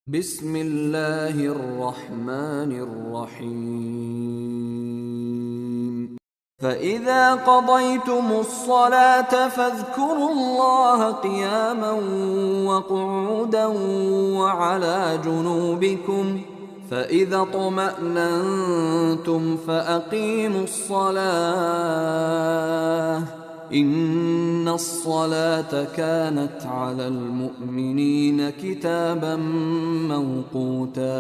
بسم الله الرحمن الرحيم فإذا قضيتم الصلاة فاذكروا الله قياما وقعودا وعلى جنوبكم فإذا اطمأننتم فأقيموا الصلاة إن الصلاة كانت على المؤمنين كتابا موقوتا.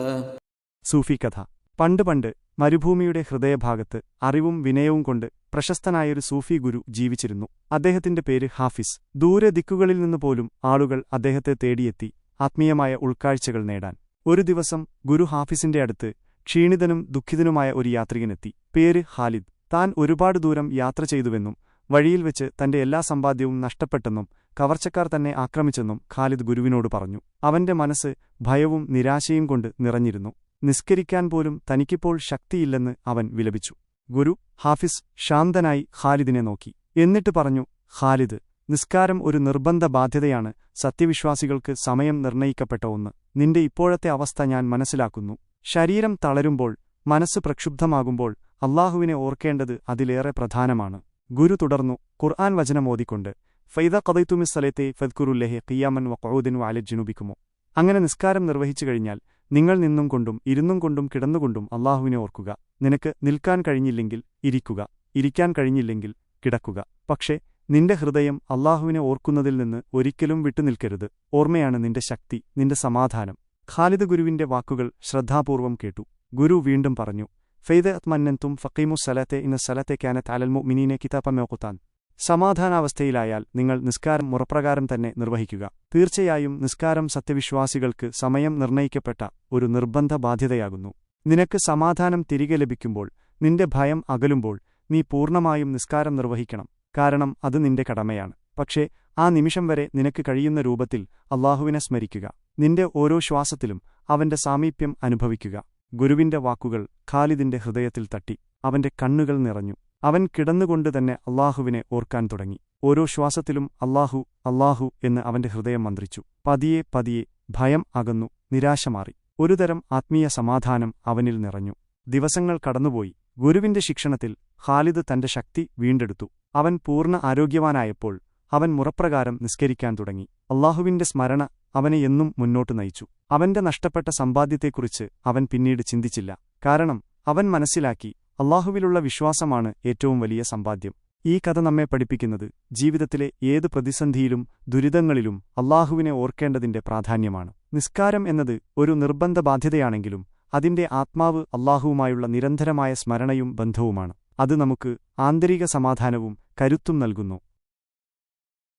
സൂഫി കഥ. പണ്ട് മരുഭൂമിയുടെ ഹൃദയഭാഗത്ത് അറിവും വിനയവും കൊണ്ട് പ്രശസ്തനായൊരു സൂഫി ഗുരു ജീവിച്ചിരുന്നു. അദ്ദേഹത്തിന്റെ പേര് ഹാഫിസ്. ദൂരെ ദിക്കുകളിൽ നിന്നുപോലും ആളുകൾ അദ്ദേഹത്തെ തേടിയെത്തി ആത്മീയമായ ഉൾക്കാഴ്ചകൾ നേടാൻ. ഒരു ദിവസം ഗുരു ഹാഫിസിന്റെ അടുത്ത് ക്ഷീണിതനും ദുഃഖിതനുമായ ഒരു യാത്രികനെത്തി. പേര് ഖാലിദ്. താൻ ഒരുപാട് ദൂരം യാത്ര ചെയ്തുവെന്നും വഴിയിൽ വെച്ച് തന്റെ എല്ലാ സമ്പാദ്യവും നഷ്ടപ്പെട്ടെന്നും കവർച്ചക്കാർ തന്നെ ആക്രമിച്ചെന്നും ഖാലിദ് ഗുരുവിനോട് പറഞ്ഞു. അവന്റെ മനസ്സ് ഭയവും നിരാശയും കൊണ്ട് നിറഞ്ഞിരുന്നു. നിസ്കരിക്കാൻ പോലും തനിക്കിപ്പോൾ ശക്തിയില്ലെന്ന് അവൻ വിലപിച്ചു. ഗുരു ഹാഫിസ് ശാന്തനായി ഖാലിദിനെ നോക്കി. എന്നിട്ട് പറഞ്ഞു, ഖാലിദ്, നിസ്കാരം ഒരു നിർബന്ധ ബാധ്യതയാണ്. സത്യവിശ്വാസികൾക്ക് സമയം നിർണയിക്കപ്പെട്ട ഒന്ന്. നിന്റെ ഇപ്പോഴത്തെ അവസ്ഥ ഞാൻ മനസ്സിലാക്കുന്നു. ശരീരം തളരുമ്പോൾ, മനസ്സ് പ്രക്ഷുബ്ധമാകുമ്പോൾ അല്ലാഹുവിനെ ഓർക്കേണ്ടത് അതിലേറെ പ്രധാനമാണ്. ഗുരു തുടർന്നു ഖുർആൻ വചനമോദിക്കൊണ്ട്, ഫൈദാ ഖദൈതുമിസ്സലാത്തെ ഫദ്കുറുല്ലഹി ഖിയാമൻ വഖഊദൻ വഅല ജുനൂബിക്കും. അങ്ങനെ നിസ്കാരം നിർവഹിച്ചു കഴിഞ്ഞാൽ നിങ്ങൾ നിന്നും കൊണ്ടും ഇരുന്നും കൊണ്ടും കിടന്നുകൊണ്ടും അല്ലാഹുവിനെ ഓർക്കുക. നിനക്ക് നിൽക്കാൻ കഴിഞ്ഞില്ലെങ്കിൽ ഇരിക്കുക, ഇരിക്കാൻ കഴിഞ്ഞില്ലെങ്കിൽ കിടക്കുക. പക്ഷേ നിന്റെ ഹൃദയം അല്ലാഹുവിനെ ഓർക്കുന്നതിൽ നിന്ന് ഒരിക്കലും വിട്ടുനിൽക്കരുത്. ഓർമ്മയാണ് നിന്റെ ശക്തി, നിന്റെ സമാധാനം. ഖാലിദ് ഗുരുവിന്റെ വാക്കുകൾ ശ്രദ്ധാപൂർവം കേട്ടു. ഗുരു വീണ്ടും പറഞ്ഞു, ഫൈദ അത്മന്നൻതും ഫഖീമുസ് സലാത്തെ ഇന്ന സലാത്തെ കാനത്ത് അലൽ മുഅ്മിനീന കിതാബൻ മൗഖൂതാൻ. സമാധാനാവസ്ഥയിലായാൽ നിങ്ങൾ നിസ്കാരം മുറപ്രകാരം തന്നെ നിർവഹിക്കുക. തീർച്ചയായും നിസ്കാരം സത്യവിശ്വാസികൾക്ക് സമയം നിർണയിക്കപ്പെട്ട ഒരു നിർബന്ധ ബാധ്യതയാകുന്നു. നിനക്ക് സമാധാനം തിരികെ ലഭിക്കുമ്പോൾ, നിന്റെ ഭയം അകലുമ്പോൾ നീ പൂർണ്ണമായും നിസ്കാരം നിർവഹിക്കണം. കാരണം അത് നിന്റെ കടമയാണ്. പക്ഷേ ആ നിമിഷം വരെ നിനക്ക് കഴിയുന്ന രൂപത്തിൽ അല്ലാഹുവിനെ സ്മരിക്കുക. നിന്റെ ഓരോ ശ്വാസത്തിലും അവന്റെ സാമീപ്യം അനുഭവിക്കുക. ഗുരുവിന്റെ വാക്കുകൾ ഖാലിദിന്റെ ഹൃദയത്തിൽ തട്ടി. അവന്റെ കണ്ണുകൾ നിറഞ്ഞു. അവൻ കിടന്നുകൊണ്ടുതന്നെ അല്ലാഹുവിനെ ഓർക്കാൻ തുടങ്ങി. ഓരോ ശ്വാസത്തിലും അല്ലാഹു അല്ലാഹു എന്ന് അവന്റെ ഹൃദയം മന്ത്രിച്ചു. പതിയെ പതിയെ ഭയം അകന്നു, നിരാശ മാറി. ഒരുതരം ആത്മീയ സമാധാനം അവനിൽ നിറഞ്ഞു. ദിവസങ്ങൾ കടന്നുപോയി. ഗുരുവിന്റെ ശിക്ഷണത്തിൽ ഖാലിദ് തന്റെ ശക്തി വീണ്ടെടുത്തു. അവൻ പൂർണ്ണ ആരോഗ്യവാനായപ്പോൾ അവൻ മുറപ്രകാരം നിസ്കരിക്കാൻ തുടങ്ങി. അല്ലാഹുവിന്റെ സ്മരണ അവനെ എന്നും മുന്നോട്ടു നയിച്ചു. അവന്റെ നഷ്ടപ്പെട്ട സമ്പാദ്യത്തെക്കുറിച്ച് അവൻ പിന്നീട് ചിന്തിച്ചില്ല. കാരണം അവൻ മനസ്സിലാക്കി, അല്ലാഹുവിലുള്ള വിശ്വാസമാണ് ഏറ്റവും വലിയ സമ്പാദ്യം. ഈ കഥ നമ്മെ പഠിപ്പിക്കുന്നത് ജീവിതത്തിലെ ഏത് പ്രതിസന്ധിയിലും ദുരിതങ്ങളിലും അല്ലാഹുവിനെ ഓർക്കേണ്ടതിന്റെ പ്രാധാന്യമാണ്. നിസ്കാരം എന്നത് ഒരു നിർബന്ധ ബാധ്യതയാണെങ്കിലും അതിന്റെ ആത്മാവ് അല്ലാഹുവുമായുള്ള നിരന്തരമായ സ്മരണയും ബന്ധവുമാണ്. അത് നമുക്ക് ആന്തരിക സമാധാനവും കരുത്തും നൽകുന്നു.